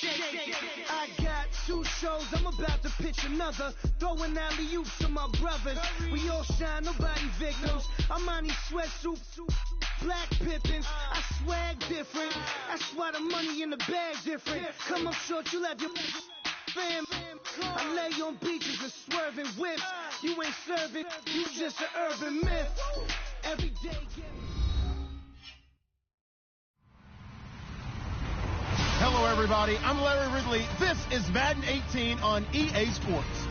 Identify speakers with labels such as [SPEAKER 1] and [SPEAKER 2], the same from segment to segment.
[SPEAKER 1] I got 2 shows, I'm about to pitch another. Throwing alley-oops to my brothers. We all shine, nobody victims. I'm on these sweatsuits, black Pippins. I swag different. That's why the money in the bag different. Come up short, you left your fam. I lay on beaches and swerving whips. You ain't serving, you just an urban myth. Every day get...
[SPEAKER 2] Hello, everybody. I'm Larry Ridley. This is Madden 18 on EA Sports.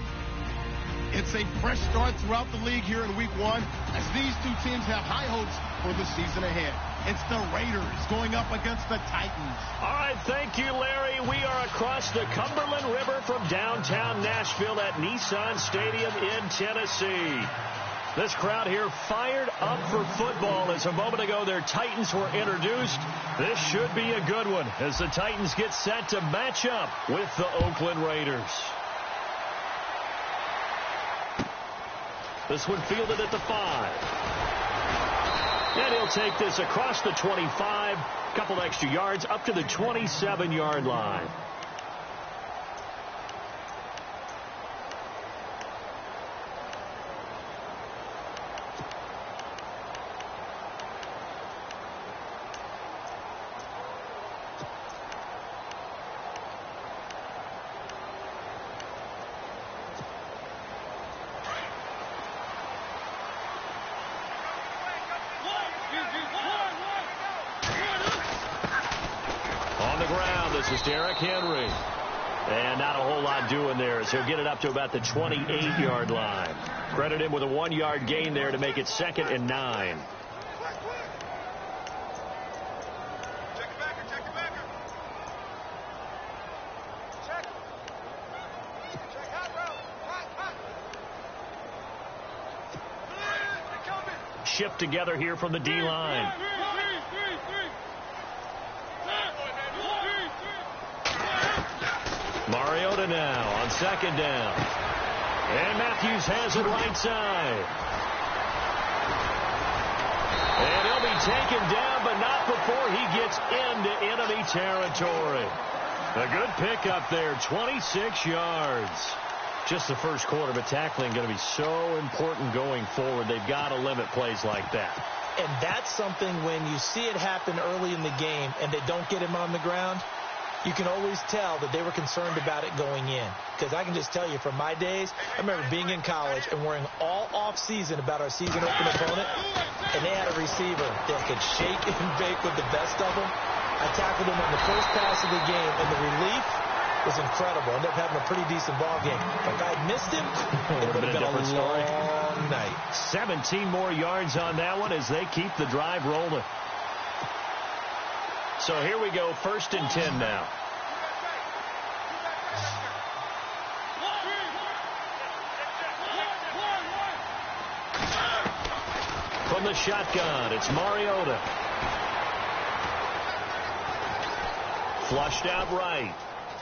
[SPEAKER 2] It's a fresh start throughout the league here in Week 1 as these two teams have high hopes for the season ahead. It's the Raiders going up against the Titans.
[SPEAKER 3] All right, thank you, Larry. We are across the Cumberland River from downtown Nashville at Nissan Stadium in Tennessee. This crowd here fired up for football as a moment ago their Titans were introduced. This should be a good one as the Titans get set to match up with the Oakland Raiders. This one fielded at the 5. And he'll take this across the 25, couple extra yards up to the 27-yard line. This is Derrick Henry. And not a whole lot doing there as he'll get it up to about the 28-yard line. Credit him with a 1-yard gain there to make it 2nd and 9. Shift together here from the D-line. Mariota now on 2nd down. And Matthews has it right side. And he'll be taken down, but not before he gets into enemy territory. A good pickup there, 26 yards. Just the first quarter, but tackling going to be so important going forward. They've got to limit plays like that.
[SPEAKER 4] And that's something when you see it happen early in the game and they don't get him on the ground, you can always tell that they were concerned about it going in. Because I can just tell you from my days, I remember being in college and worrying all off-season about our season-open opponent, and they had a receiver that could shake and bake with the best of them. I tackled him on the first pass of the game, and the relief was incredible. Ended up having a pretty decent ball game. If I had missed him, it would have been a long night.
[SPEAKER 3] 17 more yards on that one as they keep the drive rolling. So here we go, 1st and 10 now. From the shotgun, it's Mariota. Flushed out right.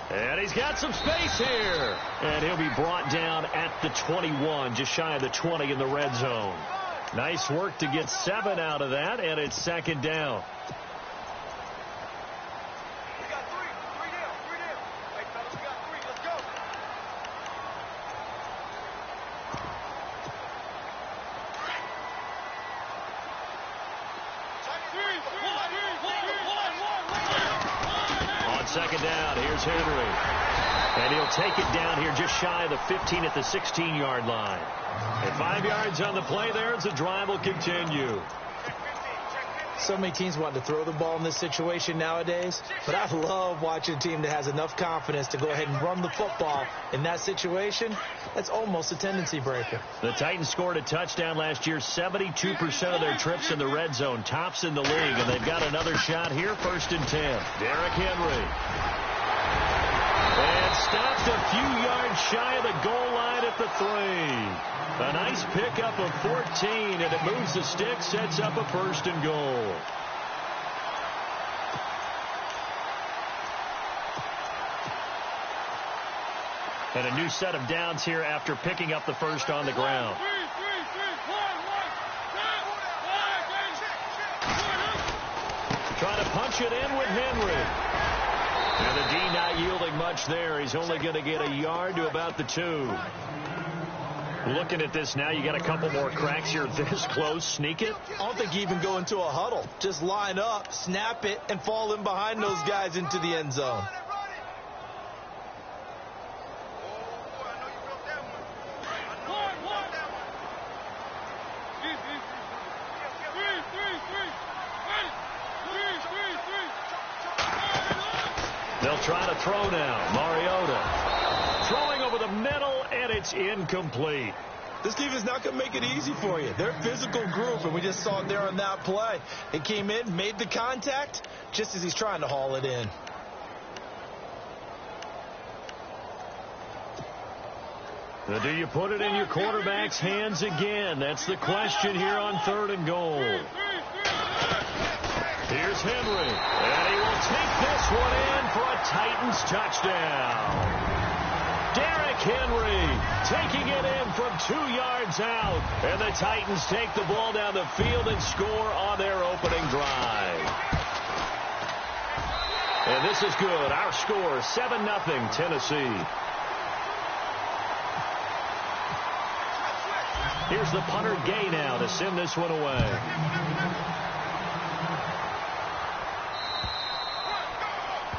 [SPEAKER 3] And he's got some space here. And he'll be brought down at the 21, just shy of the 20 in the red zone. Nice work to get 7 out of that, and it's 2nd down. On 2nd down, here's Henry. And he'll take it down here just shy of the 15 at the 16-yard line. And 5 yards on the play there as the drive will continue.
[SPEAKER 4] So many teams want to throw the ball in this situation nowadays, but I love watching a team that has enough confidence to go ahead and run the football in that situation. That's almost a tendency breaker.
[SPEAKER 3] The Titans scored a touchdown last year, 72% of their trips in the red zone, tops in the league, and they've got another shot here, 1st and 10. Derrick Henry. And stopped a few yards shy of the goal line at the 3. A nice pickup of 14, and it moves the stick, sets up a 1st and goal. And a new set of downs here after picking up the first on the ground. Trying to punch it in with Henry. And the D not yielding much there. He's only going to get a yard to about the 2. Looking at this now, you got a couple more cracks here this close. Sneak it.
[SPEAKER 4] I don't think you even go into a huddle. Just line up, snap it, and fall in behind those guys into the end zone.
[SPEAKER 3] They'll try to throw now. Mariota throwing over the middle, and it's incomplete.
[SPEAKER 4] This defense not going to make it easy for you. They're a physical group, and we just saw it there on that play. It came in, made the contact, just as he's trying to haul it in.
[SPEAKER 3] Do you put it in your quarterback's hands again? That's the question here on 3rd and goal. Here's Henry, and he will take this one in for a Titans touchdown. Derrick Henry taking it in from 2 yards out, and the Titans take the ball down the field and score on their opening drive. And this is good. Our score, 7-0 Tennessee. Here's the punter Gay now to send this one away.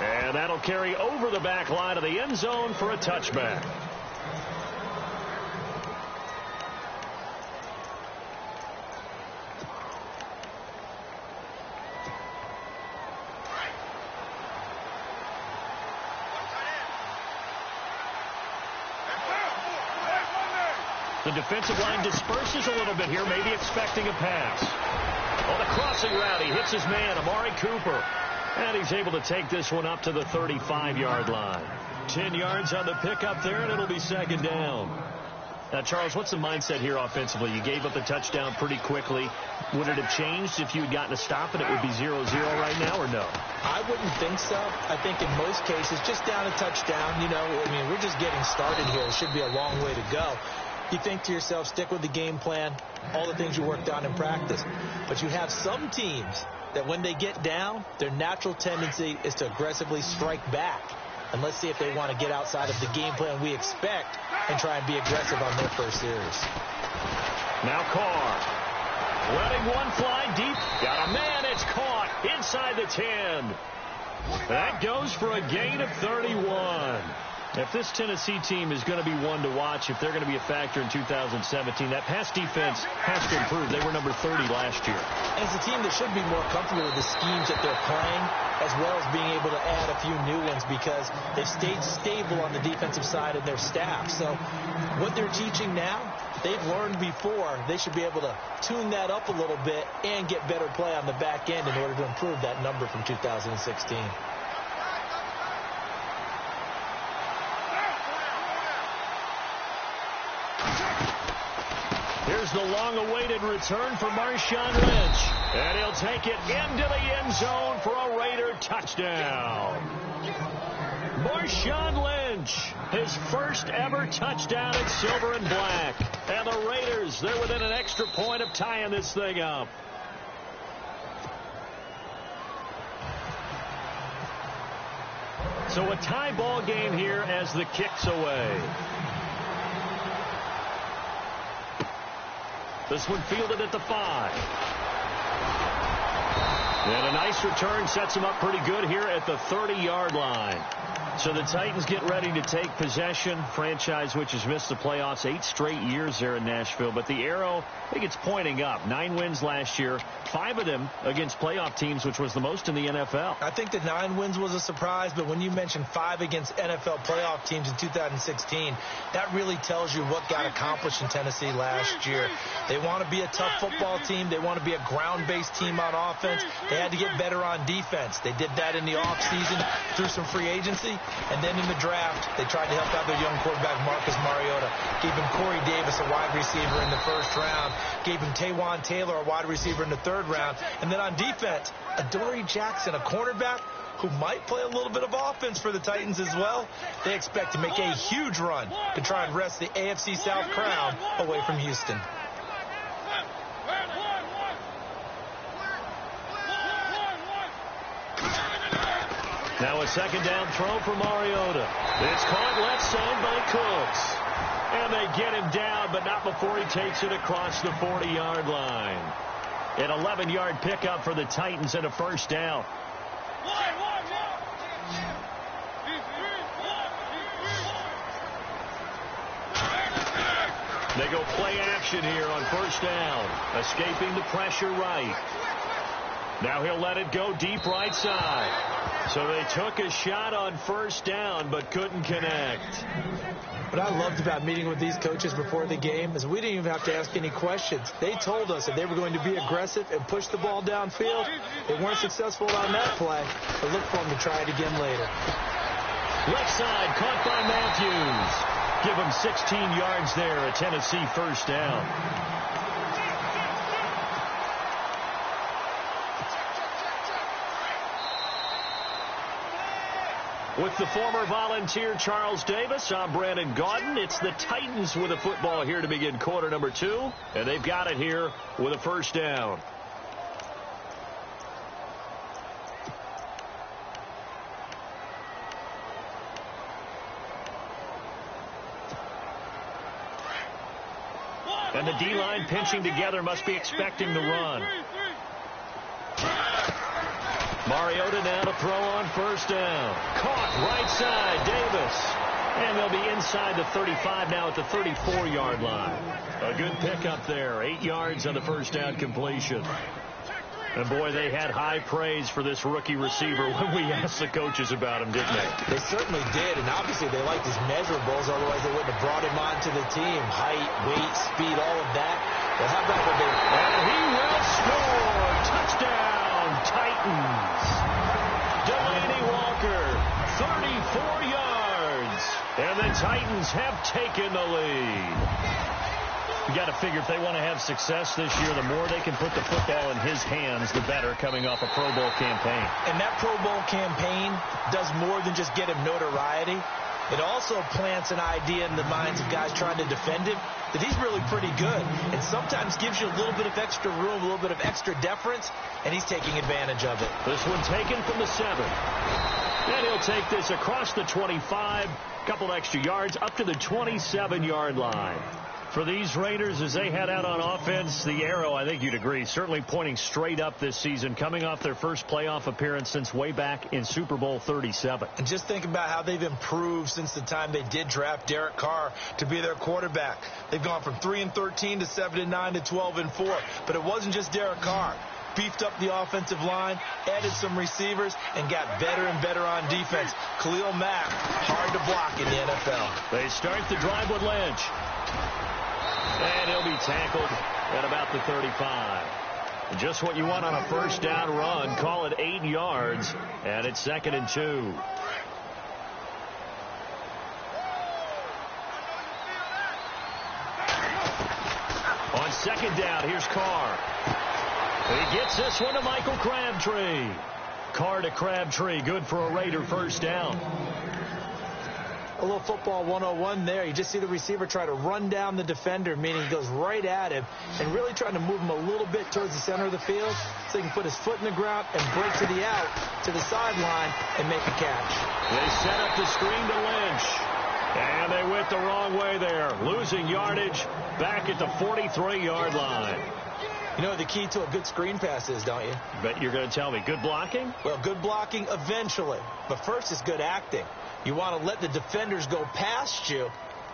[SPEAKER 3] And that'll carry over the back line of the end zone for a touchback. The defensive line disperses a little bit here, maybe expecting a pass. On the crossing route, he hits his man, Amari Cooper. And he's able to take this one up to the 35-yard line. 10 yards on the pickup there, and it'll be 2nd down. Now, Charles, what's the mindset here offensively? You gave up the touchdown pretty quickly. Would it have changed if you had gotten a stop and it would be 0-0 right now, or no?
[SPEAKER 4] I wouldn't think so. I think in most cases, just down a touchdown, we're just getting started here. It should be a long way to go. You think to yourself, stick with the game plan, all the things you worked on in practice. But you have some teams that when they get down, their natural tendency is to aggressively strike back. And let's see if they want to get outside of the game plan we expect and try and be aggressive on their first series.
[SPEAKER 3] Now Carr. Letting one fly deep. Got a man. It's caught inside the 10. That goes for a gain of 31. If this Tennessee team is going to be one to watch, if they're going to be a factor in 2017, that pass defense has to improve. They were number 30 last year.
[SPEAKER 4] And it's a team that should be more comfortable with the schemes that they're playing, as well as being able to add a few new ones because they've stayed stable on the defensive side of their staff. So what they're teaching now, they've learned before. They should be able to tune that up a little bit and get better play on the back end in order to improve that number from 2016.
[SPEAKER 3] Here's the long-awaited return for Marshawn Lynch. And he'll take it into the end zone for a Raider touchdown. Marshawn Lynch, his first ever touchdown in silver and black. And the Raiders, they're within an extra point of tying this thing up. So a tie ball game here as the kick's away. This one fielded at the 5. And a nice return sets him up pretty good here at the 30-yard line. So the Titans get ready to take possession. Franchise which has missed the playoffs 8 straight years there in Nashville. But the arrow, I think it's pointing up. 9 wins last year, 5 of them against playoff teams, which was the most in the NFL.
[SPEAKER 4] I think the 9 wins was a surprise, but when you mention 5 against NFL playoff teams in 2016, that really tells you what got accomplished in Tennessee last year. They want to be a tough football team. They want to be a ground-based team on offense. They had to get better on defense. They did that in the offseason through some free agency. And then in the draft, they tried to help out their young quarterback, Marcus Mariota. Gave him Corey Davis, a wide receiver, in the first round. Gave him Taywan Taylor, a wide receiver, in the 3rd round. And then on defense, Adoree Jackson, a cornerback who might play a little bit of offense for the Titans as well. They expect to make a huge run to try and wrest the AFC South crown away from Houston.
[SPEAKER 3] Now a second down throw for Mariota. It's caught left side by Cooks. And they get him down, but not before he takes it across the 40-yard line. An 11-yard pickup for the Titans and a first down. They go play action here on first down. Escaping the pressure right. Now he'll let it go deep right side. So they took a shot on first down but couldn't connect.
[SPEAKER 4] What I loved about meeting with these coaches before the game is we didn't even have to ask any questions. They told us that they were going to be aggressive and push the ball downfield. They weren't successful on that play, but look for them to try it again later.
[SPEAKER 3] Left side caught by Matthews. Give him 16 yards there, a Tennessee first down. With the former Volunteer Charles Davis, I'm Brandon Gaudin. It's the Titans with a football here to begin quarter number 2, and they've got it here with a first down. And the D-line pinching together, must be expecting the run. Mariota now to throw on first down. Caught right side, Davis. And they'll be inside the 35 now at the 34-yard line. A good pickup there. 8 yards on the first down completion. And, boy, they had high praise for this rookie receiver when we asked the coaches about him, didn't they?
[SPEAKER 4] They certainly did, and obviously they liked his measurables, otherwise they wouldn't have brought him onto the team. Height, weight, speed, all of that. Well, how about what they...
[SPEAKER 3] And he will score! Touchdown, Titans! Delaney Walker, 34 yards. And the Titans have taken the lead. You got to figure if they want to have success this year, the more they can put the football in his hands, the better, coming off a Pro Bowl campaign.
[SPEAKER 4] And that Pro Bowl campaign does more than just get him notoriety. It also plants an idea in the minds of guys trying to defend him that he's really pretty good, and sometimes gives you a little bit of extra room, a little bit of extra deference, and he's taking advantage of it.
[SPEAKER 3] This one taken from the 7. And he'll take this across the 25, a couple extra yards, up to the 27-yard line. For these Raiders, as they head out on offense, the arrow, I think you'd agree, certainly pointing straight up this season, coming off their first playoff appearance since way back in Super Bowl 37.
[SPEAKER 4] And just think about how they've improved since the time they did draft Derek Carr to be their quarterback. They've gone from 3-13 to 7-9 to 12-4. But it wasn't just Derek Carr. Beefed up the offensive line, added some receivers, and got better and better on defense. Khalil Mack, hard to block in the NFL.
[SPEAKER 3] They start the drive with Lynch. And he'll be tackled at about the 35. Just what you want on a first down run. Call it 8 yards, and it's 2nd and 2. On second down, here's Carr. He gets this one to Michael Crabtree. Carr to Crabtree, good for a Raider first down.
[SPEAKER 4] A little football 101 there. You just see the receiver try to run down the defender, meaning he goes right at him, and really trying to move him a little bit towards the center of the field so he can put his foot in the ground and break to the out, to the sideline, and make a catch.
[SPEAKER 3] They set up the screen to Lynch. And they went the wrong way there, losing yardage back at the 43-yard line.
[SPEAKER 4] You know what the key to a good screen pass is, don't you?
[SPEAKER 3] Bet you're going to tell me. Good blocking?
[SPEAKER 4] Well, good blocking eventually. But first is good acting. You want to let the defenders go past you,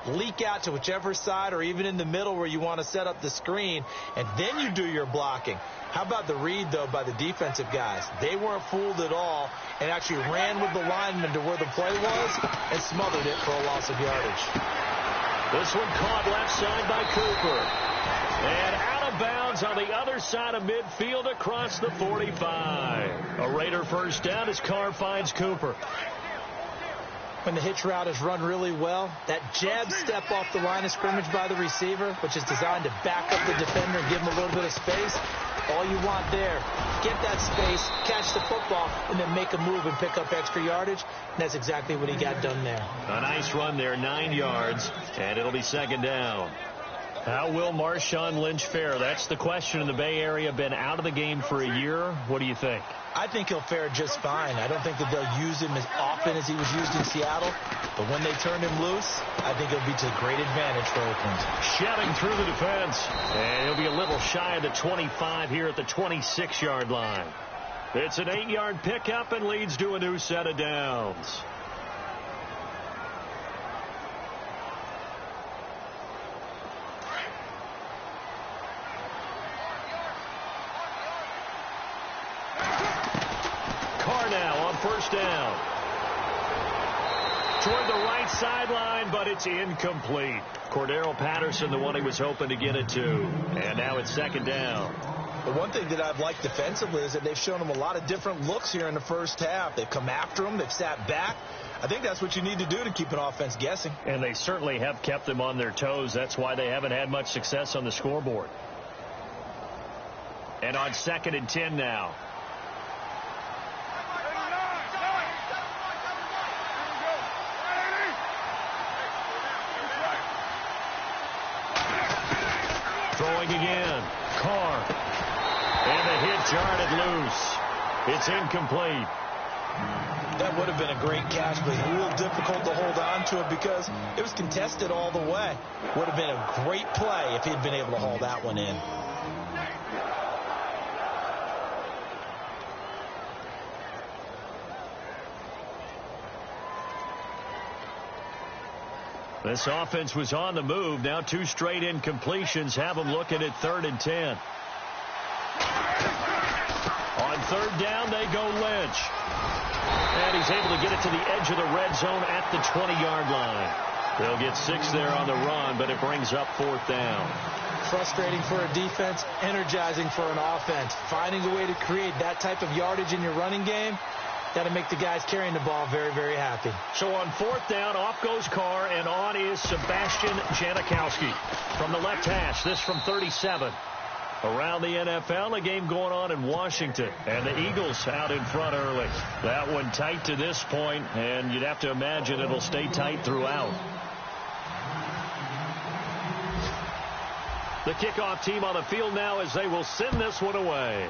[SPEAKER 4] leak out to whichever side or even in the middle where you want to set up the screen, and then you do your blocking. How about the read, though, by the defensive guys? They weren't fooled at all and actually ran with the lineman to where the play was and smothered it for a loss of yardage.
[SPEAKER 3] This one caught left side by Cooper. And out of bounds on the other side of midfield across the 45. A Raider first down as Carr finds Cooper.
[SPEAKER 4] When the hitch route is run really well, that jab step off the line of scrimmage by the receiver, which is designed to back up the defender and give him a little bit of space, all you want there, get that space, catch the football, and then make a move and pick up extra yardage. And that's exactly what he got done there.
[SPEAKER 3] A nice run there, 9 yards, and it'll be second down. How will Marshawn Lynch fare? That's the question in the Bay Area. Been out of the game for a year. What do you think?
[SPEAKER 4] I think he'll fare just fine. I don't think that they'll use him as often as he was used in Seattle. But when they turn him loose, I think it'll be to great advantage for Oakland.
[SPEAKER 3] Shedding through the defense. And he'll be a little shy of the 25 here at the 26-yard line. It's an 8-yard pickup and leads to a new set of downs. First down. Toward the right sideline, but it's incomplete. Cordero Patterson, the one he was hoping to get it to. And now it's second down.
[SPEAKER 4] The one thing that I've liked defensively is that they've shown him a lot of different looks here in the first half. They've come after him. They've sat back. I think that's what you need to do to keep an offense guessing.
[SPEAKER 3] And they certainly have kept them on their toes. That's why they haven't had much success on the scoreboard. And on 2nd and 10 now. Throwing again. Carr. And the hit jarred it loose. It's incomplete.
[SPEAKER 4] That would have been a great catch, but real difficult to hold on to it because it was contested all the way. Would have been a great play if he'd been able to haul that one in.
[SPEAKER 3] This offense was on the move. Now 2 straight incompletions have them looking at 3rd and 10. On 3rd down, they go Lynch. And he's able to get it to the edge of the red zone at the 20-yard line. They'll get 6 there on the run, but it brings up 4th down.
[SPEAKER 4] Frustrating for a defense, energizing for an offense. Finding a way to create that type of yardage in your running game, got to make the guys carrying the ball very, very happy.
[SPEAKER 3] So on 4th down, off goes Carr, and on is Sebastian Janikowski from the left hash. This from 37. Around the NFL, a game going on in Washington, and the Eagles out in front early. That one tight to this point, and you'd have to imagine it'll stay tight throughout. The kickoff team on the field now as they will send this one away.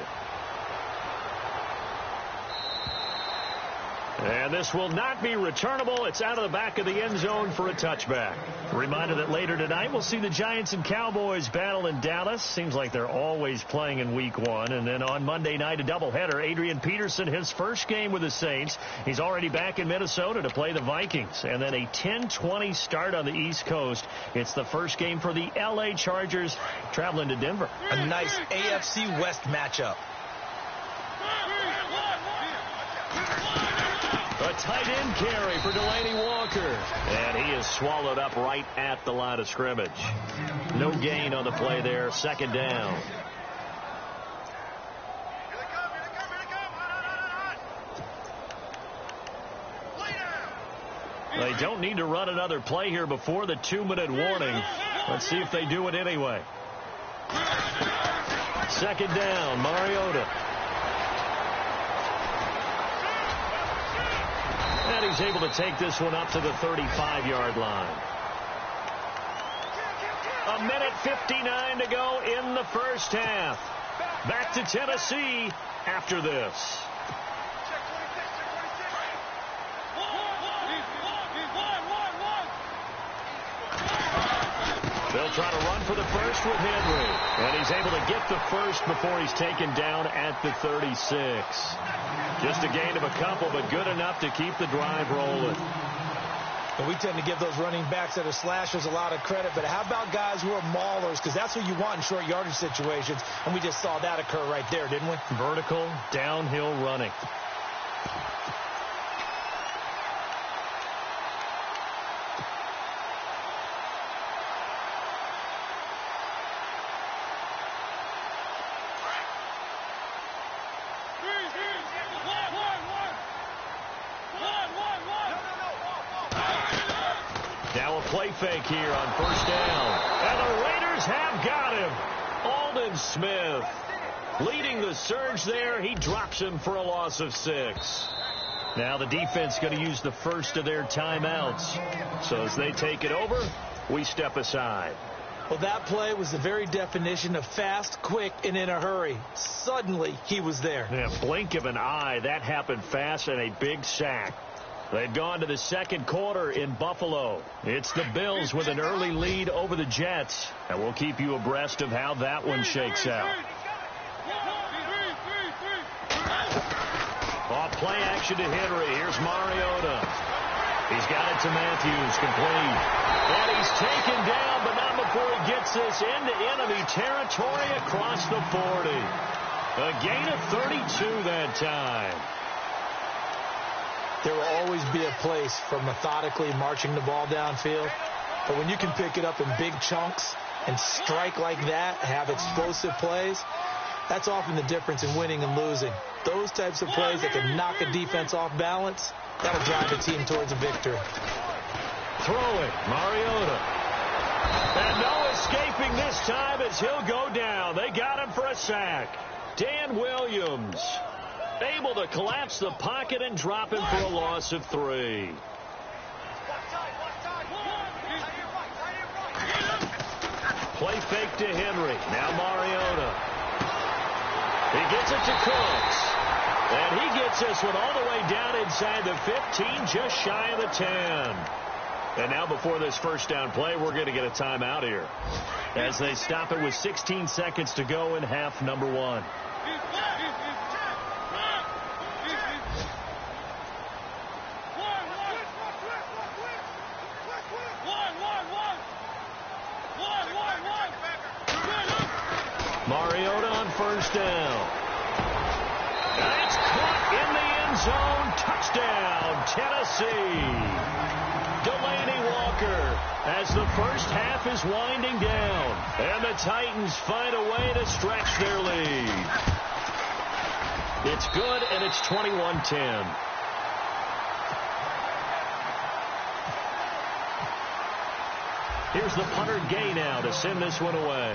[SPEAKER 3] And this will not be returnable. It's out of the back of the end zone for a touchback. Reminder that later tonight we'll see the Giants and Cowboys battle in Dallas. Seems like they're always playing in week 1. And then on Monday night, a doubleheader. Adrian Peterson, his first game with the Saints. He's already back in Minnesota to play the Vikings. And then a 10:20 start on the East Coast. It's the first game for the L.A. Chargers traveling to Denver.
[SPEAKER 4] A nice AFC West matchup.
[SPEAKER 3] A tight end carry for Delaney Walker. And he is swallowed up right at the line of scrimmage. No gain on the play there. 2nd down. They don't need to run another play here before the 2-minute warning. Let's see if they do it anyway. 2nd down, Mariota. And he's able to take this one up to the 35-yard line. 1:59 to go in the first half. Back to Tennessee after this. They'll try to run for the first with Henry. And he's able to get the first before he's taken down at the 36. Just a gain of a couple, but good enough to keep the drive rolling.
[SPEAKER 4] And we tend to give those running backs that are slashers a lot of credit, but how about guys who are maulers? Because that's what you want in short yardage situations, and we just saw that occur right there, didn't we?
[SPEAKER 3] Vertical, downhill running. Play fake here on first down. And the Raiders have got him. Aldon Smith leading the surge there. He drops him for a loss of 6. Now the defense going to use the first of their timeouts. So as they take it over, we step aside.
[SPEAKER 4] Well, that play was the very definition of fast, quick, and in a hurry. Suddenly, he was there.
[SPEAKER 3] Yeah, blink of an eye. That happened fast and a big sack. They've gone to the second quarter in Buffalo. It's the Bills with an early lead over the Jets. And we'll keep you abreast of how that one shakes out. Off play action to Henry. Here's Mariota. He's got it to Matthews, complete. And he's taken down, but not before he gets this into enemy territory across the 40. A gain of 32 that time.
[SPEAKER 4] There will always be a place for methodically marching the ball downfield. But when you can pick it up in big chunks and strike like that, have explosive plays, that's often the difference in winning and losing. Those types of plays that can knock a defense off balance, that'll drive a team towards a victory.
[SPEAKER 3] Throwing, Mariota. And no escaping this time as he'll go down. They got him for a sack. Dan Williams able to collapse the pocket and drop him for a loss of 3. Play fake to Henry. Now Mariota. He gets it to Cooks. And he gets this one all the way down inside the 15, just shy of the 10. And now before this first down play, we're going to get a timeout here as they stop it with 16 seconds to go in half number 1. Mariota on first down. That's caught in the end zone. Touchdown, Tennessee. Delaney Walker as the first half is winding down. And the Titans find a way to stretch their lead. It's good, and it's 21-10. Here's the punter Gay now to send this one away.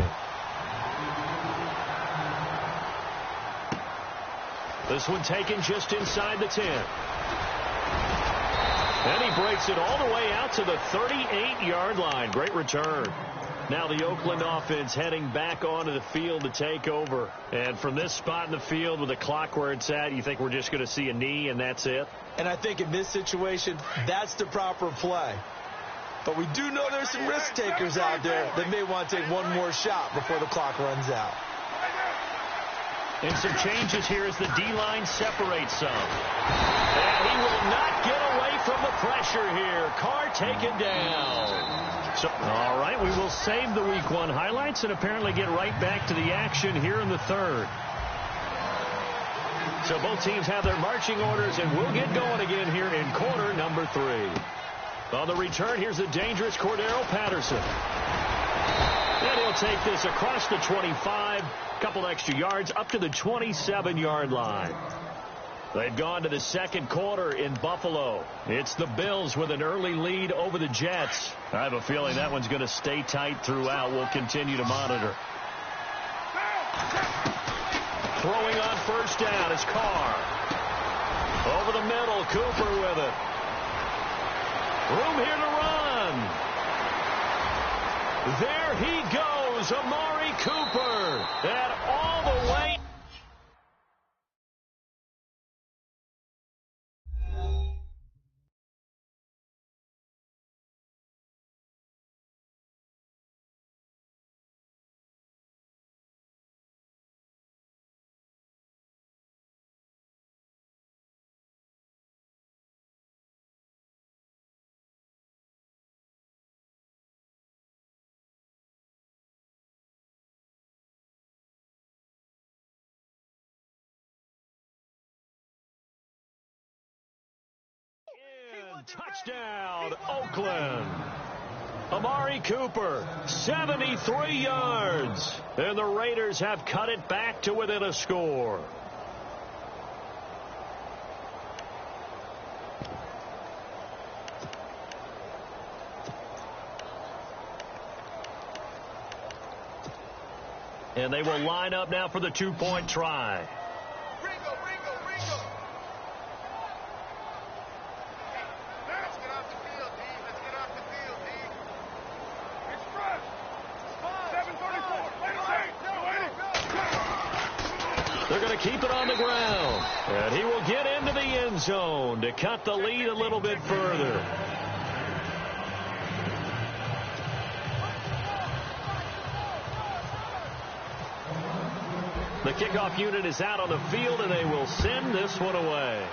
[SPEAKER 3] This one taken just inside the 10. And he breaks it all the way out to the 38-yard line. Great return. Now the Oakland offense heading back onto the field to take over. And from this spot in the field with the clock where it's at, you think we're just going to see a knee and that's it?
[SPEAKER 4] And I think in this situation, that's the proper play. But we do know there's some risk takers out there that may want to take one more shot before the clock runs out.
[SPEAKER 3] And some changes here as the D-line separates some. And he will not get away from the pressure here. Carr taken down. So, all right, we will save the Week 1 highlights and apparently get right back to the action here in the third. So both teams have their marching orders, and we'll get going again here in quarter number 3. On the return, here's the dangerous Cordero Patterson. And he'll take this across the 25, couple extra yards, up to the 27-yard line. They've gone to the second quarter in Buffalo. It's the Bills with an early lead over the Jets. I have a feeling that one's going to stay tight throughout. We'll continue to monitor. Throwing on first down is Carr. Over the middle, Cooper with it. Room here to run. There he goes, Amari Cooper. And all the way. Touchdown, Oakland. Amari Cooper, 73 yards. And the Raiders have cut it back to within a score. And they will line up now for the two-point try. to keep it on the ground. And he will get into the end zone to cut the lead a little bit further. The kickoff unit is out on the field, and they will send this one away.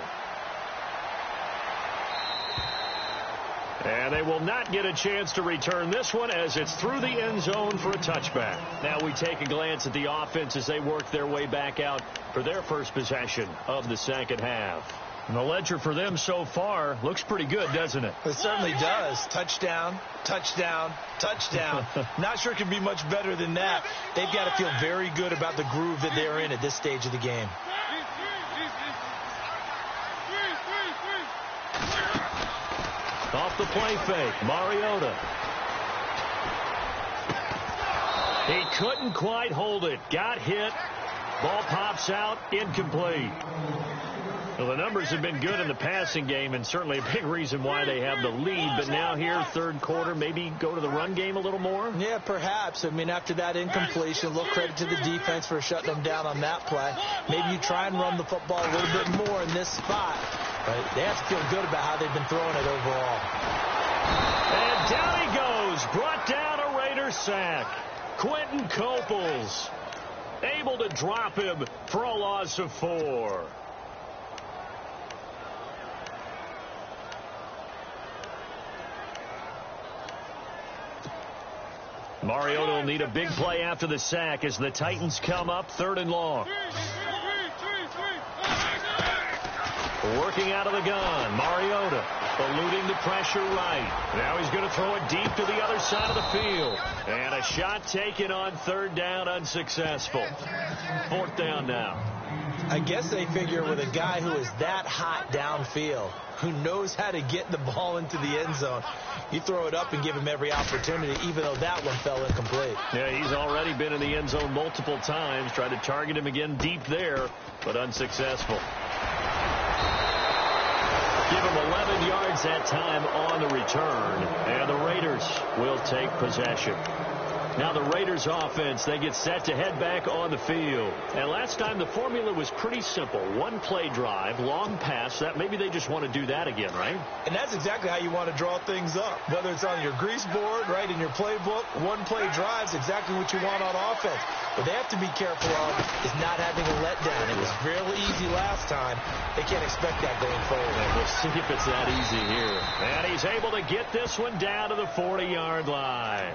[SPEAKER 3] And they will not get a chance to return this one as it's through the end zone for a touchback. Now we take a glance at the offense as they work their way back out for their first possession of the second half. And the ledger for them so far looks pretty good, doesn't it?
[SPEAKER 4] It certainly does. Touchdown, touchdown, touchdown. Not sure it can be much better than that. They've got to feel very good about the groove that they're in at this stage of the game.
[SPEAKER 3] Off the play fake, Mariota. He couldn't quite hold it. Got hit. Ball pops out, incomplete. Well, the numbers have been good in the passing game, and certainly a big reason why they have the lead. But now here, third quarter, maybe go to the run game a little more?
[SPEAKER 4] Yeah, perhaps. I mean, after that incompletion, a little credit to the defense for shutting them down on that play. Maybe you try and run the football a little bit more in this spot. But they have to feel good about how they've been throwing it overall.
[SPEAKER 3] And down he goes. Brought down a Raider sack. Quentin Coples able to drop him for a loss of 4. Mariota will need a big play after the sack as the Titans come up 3rd and long. Working out of the gun, Mariota eluding the pressure right. Now he's going to throw it deep to the other side of the field. And a shot taken on 3rd down, unsuccessful. 4th down now.
[SPEAKER 4] I guess they figure with a guy who is that hot downfield, who knows how to get the ball into the end zone, you throw it up and give him every opportunity, even though that one fell incomplete.
[SPEAKER 3] Yeah, he's already been in the end zone multiple times. Tried to target him again deep there, but unsuccessful. Give him 11 yards that time on the return, and the Raiders will take possession. Now the Raiders offense, they get set to head back on the field. And last time the formula was pretty simple. One play drive, long pass. That maybe they just want to do that again, right?
[SPEAKER 4] And that's exactly how you want to draw things up. Whether it's on your grease board, right, in your playbook, one play drive's exactly what you want on offense. What they have to be careful of is not having a letdown. It was real easy last time. They can't expect that going forward.
[SPEAKER 3] And we'll see if it's that easy here. And he's able to get this one down to the 40-yard line.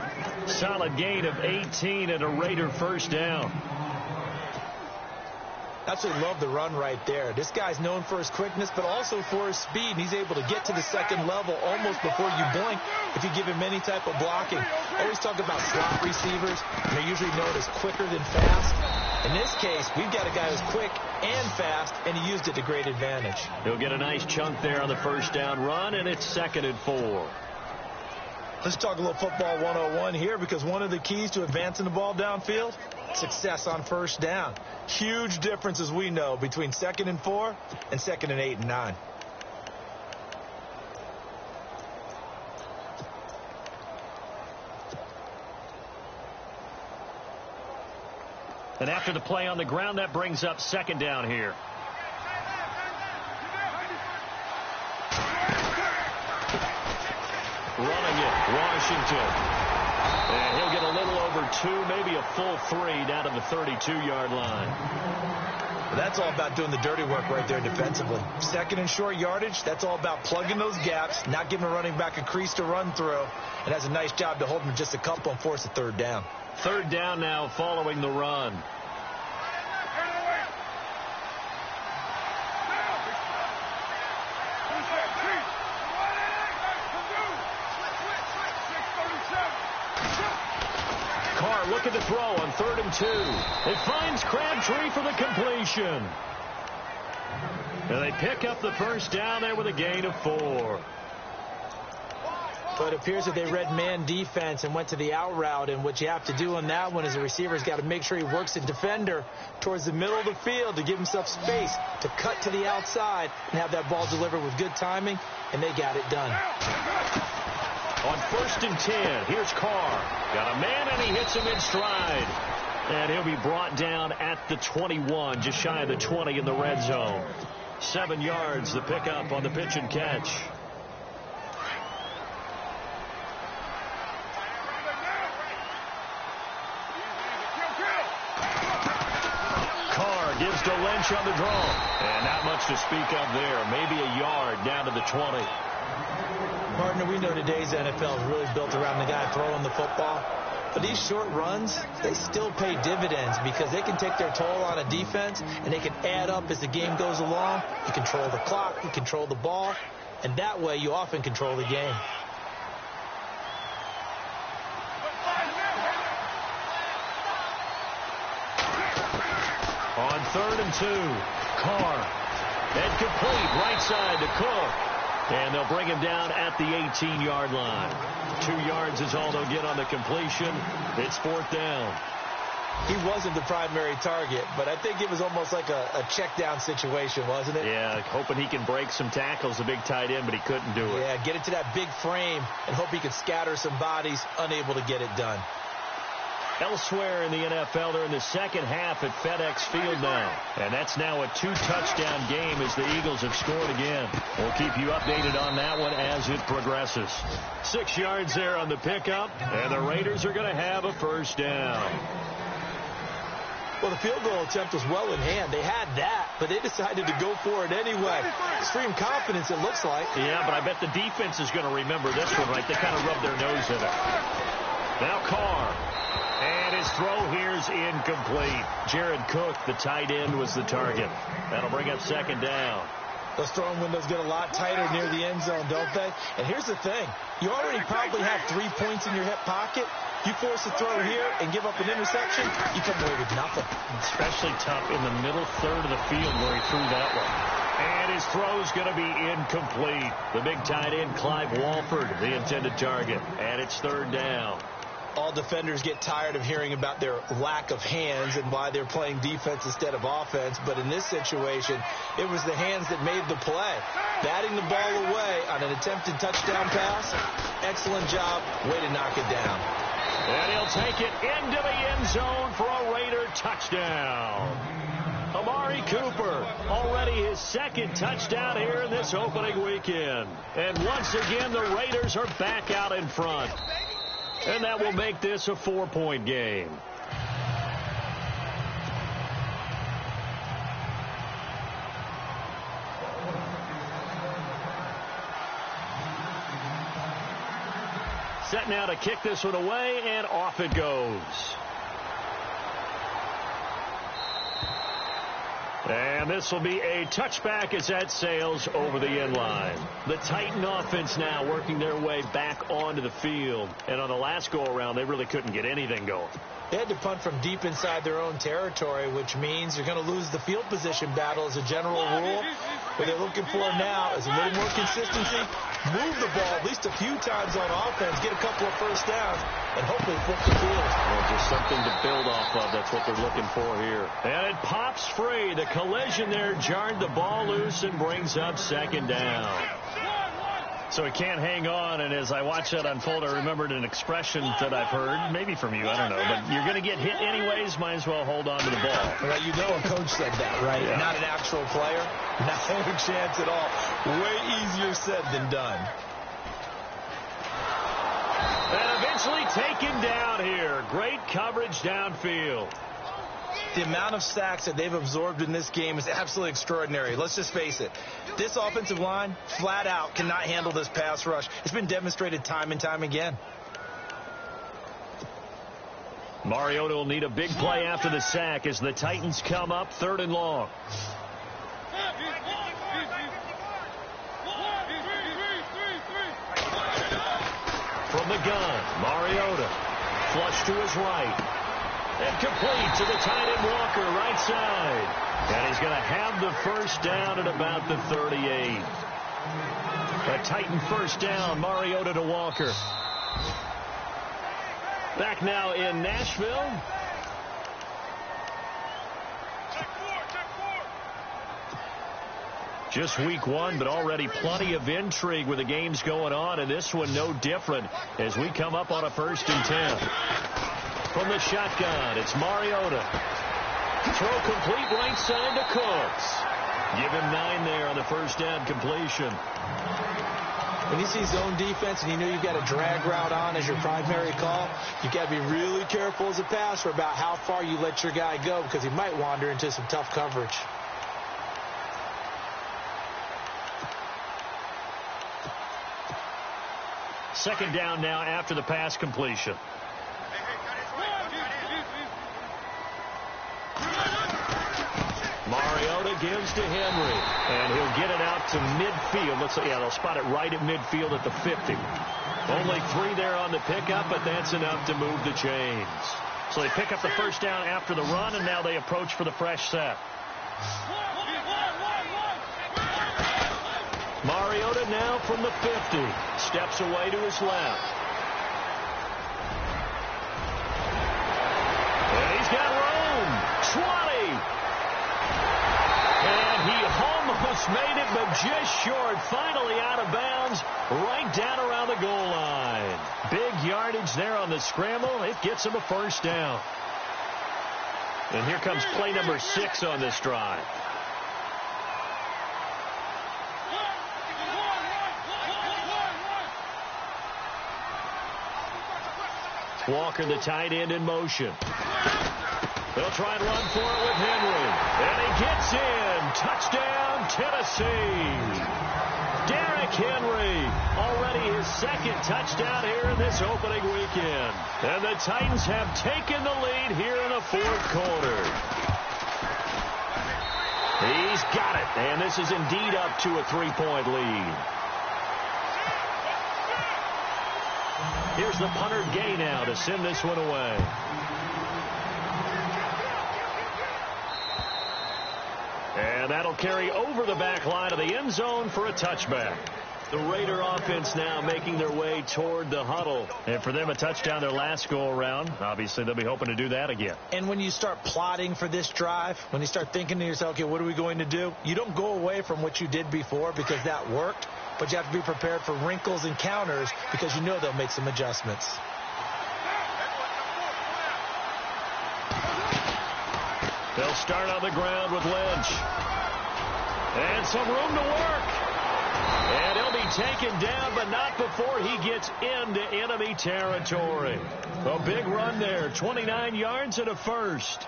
[SPEAKER 3] Solid gain of 18 and a Raider first down.
[SPEAKER 4] Absolutely love the run right there. This guy's known for his quickness, but also for his speed. And he's able to get to the second level almost before you blink if you give him any type of blocking. Always talk about slot receivers. They're usually known as quicker than fast. In this case, we've got a guy who's quick and fast, and he used it to great advantage.
[SPEAKER 3] He'll get a nice chunk there on the first down run, and it's 2nd and 4.
[SPEAKER 4] Let's talk a little football 101 here, because one of the keys to advancing the ball downfield, success on first down. Huge difference, as we know, between 2nd and 4 and 2nd and 8 and 9.
[SPEAKER 3] And after the play on the ground, that brings up 2nd down here. Running it, Washington. And he'll get a little over 2, maybe a full 3 down to the 32-yard line.
[SPEAKER 4] That's all about doing the dirty work right there defensively. 2nd and short yardage, that's all about plugging those gaps, not giving a running back a crease to run through, and has a nice job to hold him just a couple and force a 3rd down.
[SPEAKER 3] 3rd down now following the run. Carr looking to throw on 3rd and 2. It finds Crabtree for the completion. And they pick up the first down there with a gain of 4.
[SPEAKER 4] But it appears that they read man defense and went to the out route. And what you have to do on that one is the receiver's got to make sure he works the defender towards the middle of the field to give himself space to cut to the outside and have that ball delivered with good timing. And they got it done.
[SPEAKER 3] On 1st and 10, here's Carr. Got a man, and he hits him in stride. And he'll be brought down at the 21, just shy of the 20 in the red zone. 7 yards, the pickup on the pitch and catch. Carr gives to Lynch on the draw. And not much to speak of there. Maybe a yard down to the 20.
[SPEAKER 4] Partner, we know today's NFL is really built around the guy throwing the football. But these short runs, they still pay dividends because they can take their toll on a defense and they can add up as the game goes along. You control the clock, you control the ball, and that way you often control the game.
[SPEAKER 3] On 3rd and 2, Carr. And complete, right side to Cook. And they'll bring him down at the 18-yard line. 2 yards is all they'll get on the completion. It's 4th down.
[SPEAKER 4] He wasn't the primary target, but I think it was almost like a check-down situation, wasn't it?
[SPEAKER 3] Yeah, hoping he can break some tackles, the big tight end, but he couldn't do it.
[SPEAKER 4] Yeah, get it to that big frame and hope he could scatter some bodies, unable to get it done.
[SPEAKER 3] Elsewhere in the NFL, they're in the second half at FedEx Field now. And that's now a 2-touchdown game as the Eagles have scored again. We'll keep you updated on that one as it progresses. 6 yards there on the pickup, and the Raiders are going to have a first down.
[SPEAKER 4] Well, the field goal attempt was well in hand. They had that, but they decided to go for it anyway. Extreme confidence, it looks like.
[SPEAKER 3] Yeah, but I bet the defense is going to remember this one, right? They kind of rubbed their nose in it. Now Carr. And his throw here's incomplete. Jared Cook, the tight end, was the target. That'll bring up 2nd down.
[SPEAKER 4] Those throwing windows get a lot tighter near the end zone, don't they? And here's the thing. You already probably have 3 points in your hip pocket. You force a throw here and give up an interception, you come away with nothing.
[SPEAKER 3] Especially tough in the middle third of the field where he threw that one. And his throw's going to be incomplete. The big tight end, Clive Walford, the intended target. And it's 3rd down.
[SPEAKER 4] All defenders get tired of hearing about their lack of hands and why they're playing defense instead of offense. But in this situation, it was the hands that made the play. Batting the ball away on an attempted touchdown pass. Excellent job. Way to knock it down.
[SPEAKER 3] And he'll take it into the end zone for a Raider touchdown. Amari Cooper, already his 2nd touchdown here in this opening weekend. And once again, the Raiders are back out in front. And that will make this a 4-point game. Set now to kick this one away, and off it goes. And this will be a touchback as that sails over the end line. The Titan offense now working their way back onto the field. And on the last go-around, they really couldn't get anything going.
[SPEAKER 4] They had to punt from deep inside their own territory, which means you're going to lose the field position battle as a general rule. What they're looking for now is a little more consistency, move the ball at least a few times on offense, get a couple of first downs, and hopefully flip the field.
[SPEAKER 3] Well, just something to build off of. That's what they're looking for here. And it pops free. The collision there jarred the ball loose and brings up 2nd down. So he can't hang on, and as I watch that unfold, I remembered an expression that I've heard, maybe from you, I don't know, but you're going to get hit anyways, might as well hold on to the ball.
[SPEAKER 4] Right, you know a coach said that, right? Yeah. Not an actual player, not a chance at all. Way easier said than done.
[SPEAKER 3] And eventually taken down here. Great coverage downfield.
[SPEAKER 4] The amount of sacks that they've absorbed in this game is absolutely extraordinary. Let's just face it. This offensive line, flat out, cannot handle this pass rush. It's been demonstrated time and time again.
[SPEAKER 3] Mariota will need a big play after the sack as the Titans come up 3rd and long. From the gun, Mariota. Flush to his right. And complete to the tight end Walker, right side. And he's going to have the first down at about the 38. A Titan first down, Mariota to Walker. Back now in Nashville. Just week 1, but already plenty of intrigue with the games going on, and this one no different as we come up on a 1st and 10. from the shotgun. It's Mariota. Throw complete right side to Cooks. Give him 9 there on the first down completion.
[SPEAKER 4] When you see zone defense and you know you've got a drag route on as your primary call, you've got to be really careful as a passer about how far you let your guy go because he might wander into some tough coverage.
[SPEAKER 3] Second down now after the pass completion. Mariota gives to Henry, and he'll get it out to midfield. They'll spot it right at midfield at the 50. Only 3 there on the pickup, but that's enough to move the chains. So they pick up the first down after the run, and now they approach for the fresh set. Mariota now from the 50. Steps away to his left. And he's got room. 20. And he almost made it, but just short. Finally out of bounds, right down around the goal line. Big yardage there on the scramble. It gets him a first down. And here comes play number 6 on this drive. Walker, the tight end, in motion. They'll try and run for it with Henry. And he gets in. Touchdown, Tennessee. Derrick Henry, already his second touchdown here in this opening weekend. And the Titans have taken the lead here in the fourth quarter. He's got it. And this is indeed up to a 3-point lead. Here's the punter Gay now to send this one away. And that'll carry over the back line of the end zone for a touchback. The Raider offense now making their way toward the huddle. And for them, a touchdown their last go-around. Obviously, they'll be hoping to do that again.
[SPEAKER 4] And when you start plotting for this drive, when you start thinking to yourself, okay, what are we going to do? You don't go away from what you did before because that worked. But you have to be prepared for wrinkles and counters because you know they'll make some adjustments.
[SPEAKER 3] They'll start on the ground with Lynch. And some room to work. And he'll be taken down, but not before he gets into enemy territory. A big run there, 29 yards and a first.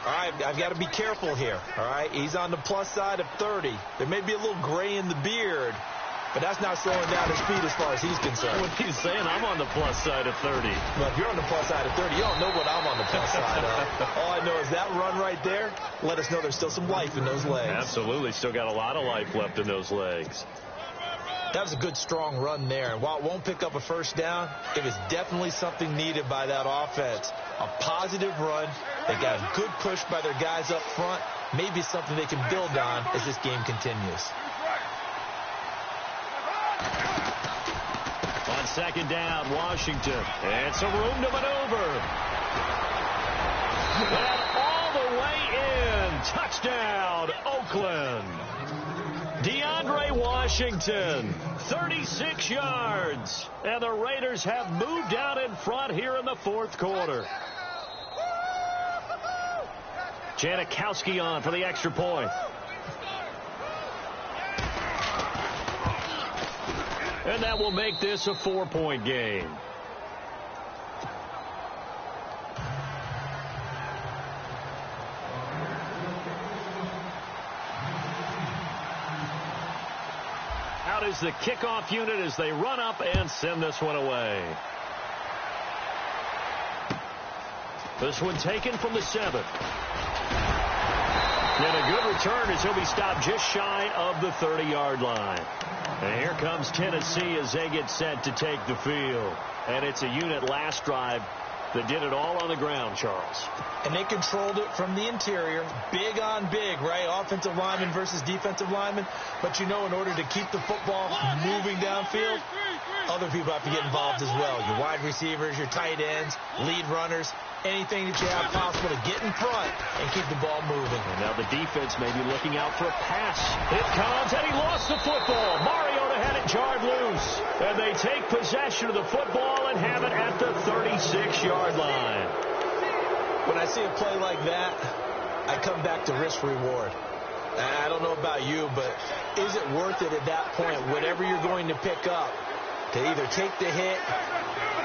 [SPEAKER 4] All right, I've got to be careful here, all right? He's on the plus side of 30. There may be a little gray in the beard, but that's not slowing down his speed as far as he's concerned.
[SPEAKER 3] What he's saying, I'm on the plus side of 30.
[SPEAKER 4] Well, if you're on the plus side of 30, you don't know what I'm on the plus side of. All I know is that run right there let us know there's still some life in those legs.
[SPEAKER 3] Absolutely, still got a lot of life left in those legs.
[SPEAKER 4] That was a good, strong run there. And while it won't pick up a first down, it was definitely something needed by that offense. A positive run. They got a good push by their guys up front. Maybe something they can build on as this game continues.
[SPEAKER 3] On second down, Washington. And some room to maneuver. And all the way in. Touchdown, Oakland. DeAndre Washington, 36 yards. And the Raiders have moved out in front here in the fourth quarter. Janikowski on for the extra point. And that will make this a 4-point game. Out is the kickoff unit as they run up and send this one away. This one taken from the 7. And a good return as he'll be stopped just shy of the 30-yard line. And here comes Tennessee as they get set to take the field. And it's a unit last drive that did it all on the ground, Charles.
[SPEAKER 4] And they controlled it from the interior. Big on big, right? Offensive lineman versus defensive lineman. But you know, in order to keep the football moving downfield, other people have to get involved as well. Your wide receivers, your tight ends, lead runners, anything that you have possible to get in front and keep the ball moving.
[SPEAKER 3] And now the defense may be looking out for a pass. It comes, and he lost the football. Mariota had it jarred loose. And they take possession of the football and have it at the 36-yard line.
[SPEAKER 4] When I see a play like that, I come back to risk-reward. I don't know about you, but is it worth it at that point, whatever you're going to pick up, to either take the hit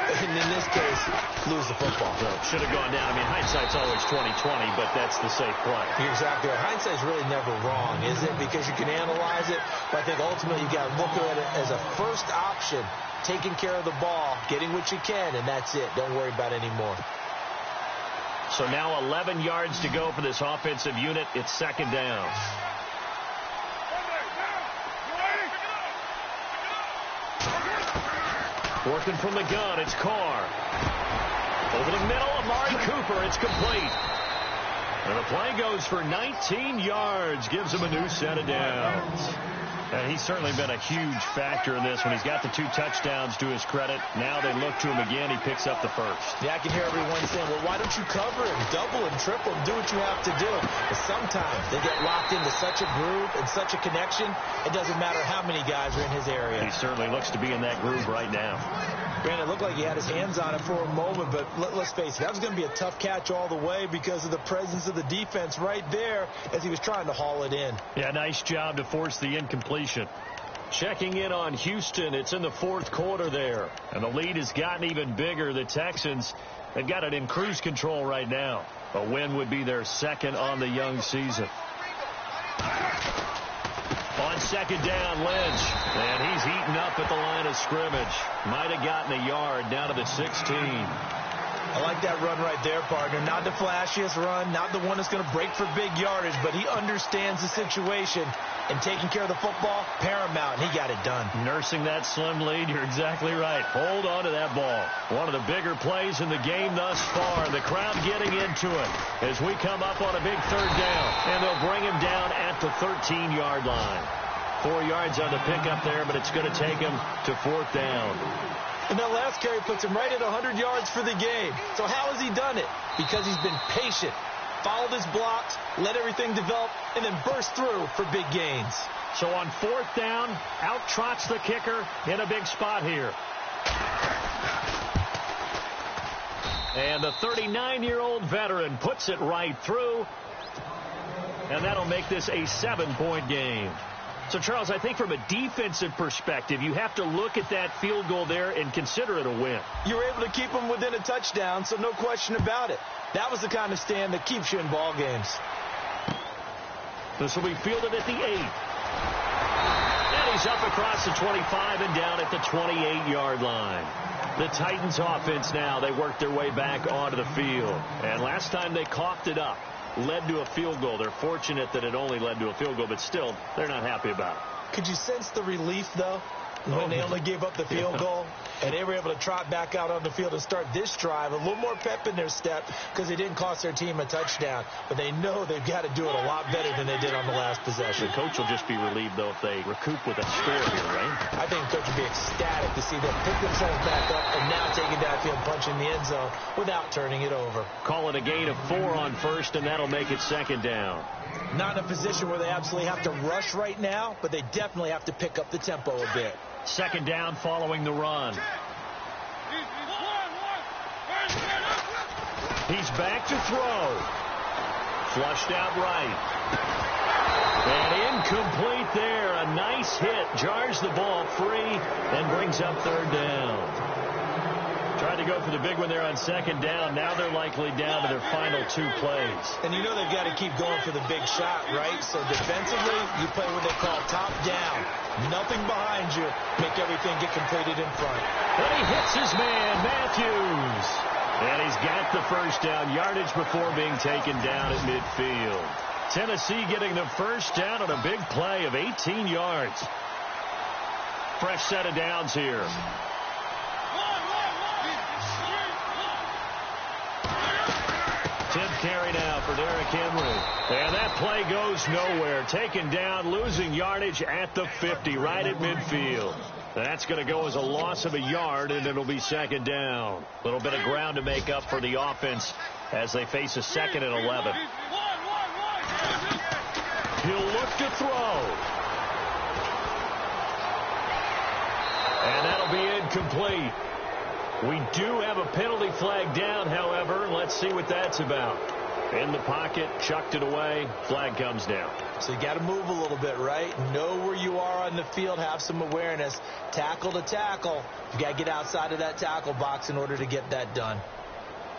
[SPEAKER 4] and, in this case, lose the football?
[SPEAKER 3] Well, should have gone down. I mean, hindsight's always 20/20, but that's the safe play.
[SPEAKER 4] You're exactly right. Hindsight's really never wrong, is it? Because you can analyze it, but I think ultimately you got to look at it as a first option, taking care of the ball, getting what you can, and that's it. Don't worry about it anymore.
[SPEAKER 3] So now 11 yards to go for this offensive unit. It's second down. Working from the gun, it's Carr. Over the middle, Amari Cooper. It's complete. And the play goes for 19 yards. Gives him a new set of downs. And he's certainly been a huge factor in this when he's got the 2 touchdowns to his credit. Now they look to him again. He picks up the first.
[SPEAKER 4] Yeah, I can hear everyone saying, well, why don't you cover him, double and triple and do what you have to do? But sometimes they get locked into such a groove and such a connection, it doesn't matter how many guys are in his area.
[SPEAKER 3] He certainly looks to be in that groove right now.
[SPEAKER 4] Granted, it looked like he had his hands on it for a moment, but let's face it, that was going to be a tough catch all the way because of the presence of the defense right there as he was trying to haul it in.
[SPEAKER 3] Yeah, nice job to force the incompletion. Checking in on Houston, it's in the 4th quarter there, and the lead has gotten even bigger. The Texans, they've got it in cruise control right now. A win would be their second on the young season. On second down, Lynch, and he's heating up at the line of scrimmage. Might have gotten a yard down to the 16.
[SPEAKER 4] I like that run right there, partner. Not the flashiest run, not the one that's going to break for big yardage, but he understands the situation, and taking care of the football, paramount, and he got it done.
[SPEAKER 3] Nursing that slim lead, you're exactly right. Hold on to that ball. One of the bigger plays in the game thus far. The crowd getting into it as we come up on a big 3rd down, and they'll bring him down at the 13-yard line. 4 yards on the pickup there, but it's going to take him to 4th down.
[SPEAKER 4] And that last carry puts him right at 100 yards for the game. So how has he done it? Because he's been patient, followed his blocks, let everything develop, and then burst through for big gains.
[SPEAKER 3] So on 4th down, out trots the kicker in a big spot here. And the 39-year-old veteran puts it right through. And that'll make this a 7-point game. So, Charles, I think from a defensive perspective, you have to look at that field goal there and consider it a win.
[SPEAKER 4] You were able to keep them within a touchdown, so no question about it. That was the kind of stand that keeps you in ball games.
[SPEAKER 3] This will be fielded at the 8. And he's up across the 25 and down at the 28-yard line. The Titans offense now, they work their way back onto the field. And last time they coughed it up, led to a field goal. They're fortunate that it only led to a field goal, but still, they're not happy about it.
[SPEAKER 4] Could you sense the relief, though, when they only gave up the field goal? And they were able to trot back out on the field and start this drive. A little more pep in their step because they didn't cost their team a touchdown. But they know they've got to do it a lot better than they did on the last possession.
[SPEAKER 3] The coach will just be relieved, though, if they recoup with a score here, right?
[SPEAKER 4] I think the coach will be ecstatic to see them pick themselves back up and now take it downfield, punching the end zone without turning it over.
[SPEAKER 3] Call it a gain of 4 on first, and that'll make it second down.
[SPEAKER 4] Not in a position where they absolutely have to rush right now, but they definitely have to pick up the tempo a bit.
[SPEAKER 3] Second down following the run. He's back to throw. Flushed out right. And incomplete there. A nice hit. Jars the ball free and brings up 3rd down. Tried to go for the big one there on second down. Now they're likely down to their final 2 plays.
[SPEAKER 4] And you know they've got to keep going for the big shot, right? So defensively, you play what they call top down. Nothing behind you. Make everything get completed in front.
[SPEAKER 3] And he hits his man, Matthews. And he's got the first down. Yardage before being taken down at midfield. Tennessee getting the first down on a big play of 18 yards. Fresh set of downs here. 10th carry now for Derrick Henry. And that play goes nowhere. Taken down, losing yardage at the 50, right at midfield. That's going to go as a loss of a yard, and it'll be second down. A little bit of ground to make up for the offense as they face a 2nd and 11. He'll look to throw. And that'll be incomplete. We do have a penalty flag down, however. Let's see what that's about. In the pocket, chucked it away, flag comes down.
[SPEAKER 4] So you got to move a little bit, right? Know where you are on the field, have some awareness. Tackle to tackle. You got to get outside of that tackle box in order to get that done.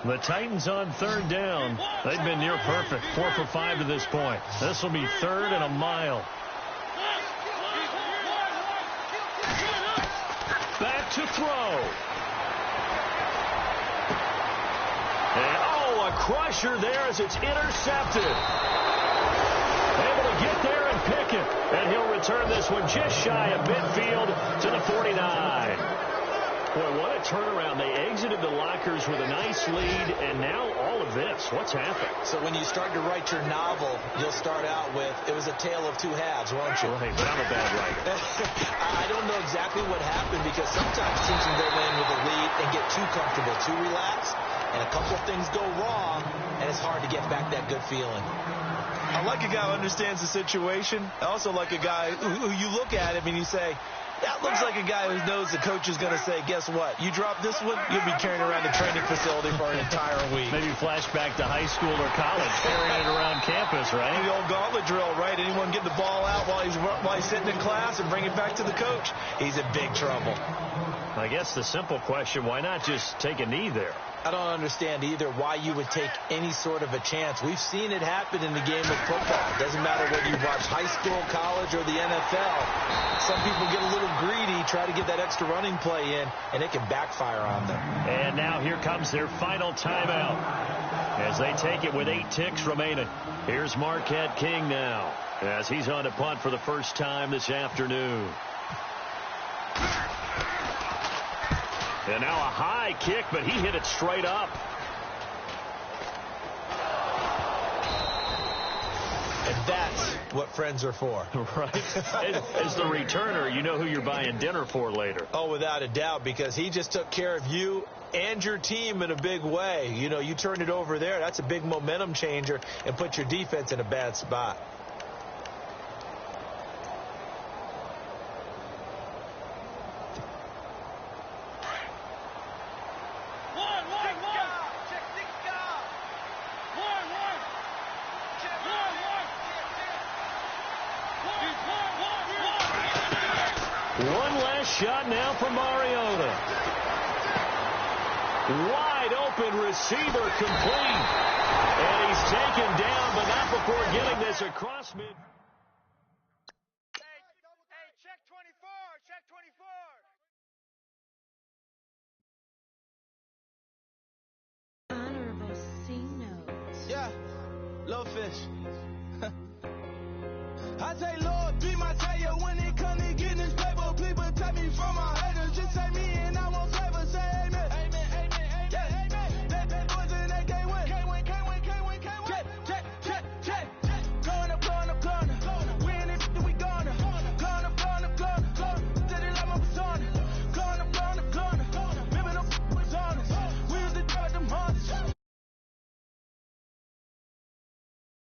[SPEAKER 3] The Titans on third down. They've been near perfect, 4 for 5 to this point. This will be 3rd and a mile. Back to throw. And, a crusher there as it's intercepted. Able to get there and pick it. And he'll return this one just shy of midfield to the 49. Boy, what a turnaround. They exited the lockers with a nice lead, and now all of this. What's happened?
[SPEAKER 4] So when you start to write your novel, you'll start out with, it was a tale of two halves, won't you?
[SPEAKER 3] Right, but I'm a bad writer.
[SPEAKER 4] I don't know exactly what happened, because sometimes teams can go in with a lead and get too comfortable, too relaxed, and a couple of things go wrong, and it's hard to get back that good feeling.
[SPEAKER 5] I like a guy who understands the situation. I also like a guy who you look at him and you say, that looks like a guy who knows the coach is going to say, guess what? You drop this one, you'll be carrying around the training facility for an entire week.
[SPEAKER 3] Maybe flashback to high school or college, carrying it around campus, right?
[SPEAKER 5] The old gauntlet drill, right? Anyone get the ball out while he's sitting in class and bring it back to the coach, he's in big trouble.
[SPEAKER 3] I guess the simple question, why not just take a knee there?
[SPEAKER 4] I don't understand either why you would take any sort of a chance. We've seen it happen in the game of football. It doesn't matter whether you watch high school, college, or the NFL. Some people get a little greedy, try to get that extra running play in, and it can backfire on them.
[SPEAKER 3] And now here comes their final timeout as they take it with 8 ticks remaining. Here's Marquette King now as he's on to punt for the first time this afternoon. And now a high kick, but he hit it straight up.
[SPEAKER 4] And that's what friends are for.
[SPEAKER 3] Right. As the returner, you know who you're buying dinner for later.
[SPEAKER 4] Oh, without a doubt, because he just took care of you and your team in a big way. You know, you turned it over there. That's a big momentum changer and put your defense in a bad spot.
[SPEAKER 3] One last shot now for Mariota. Wide open receiver complete. And he's taken down, but not before getting this across mid.
[SPEAKER 6] Hey, check 24. Check 24.
[SPEAKER 7] Honorable C note.
[SPEAKER 1] Yeah, low fish. I say low.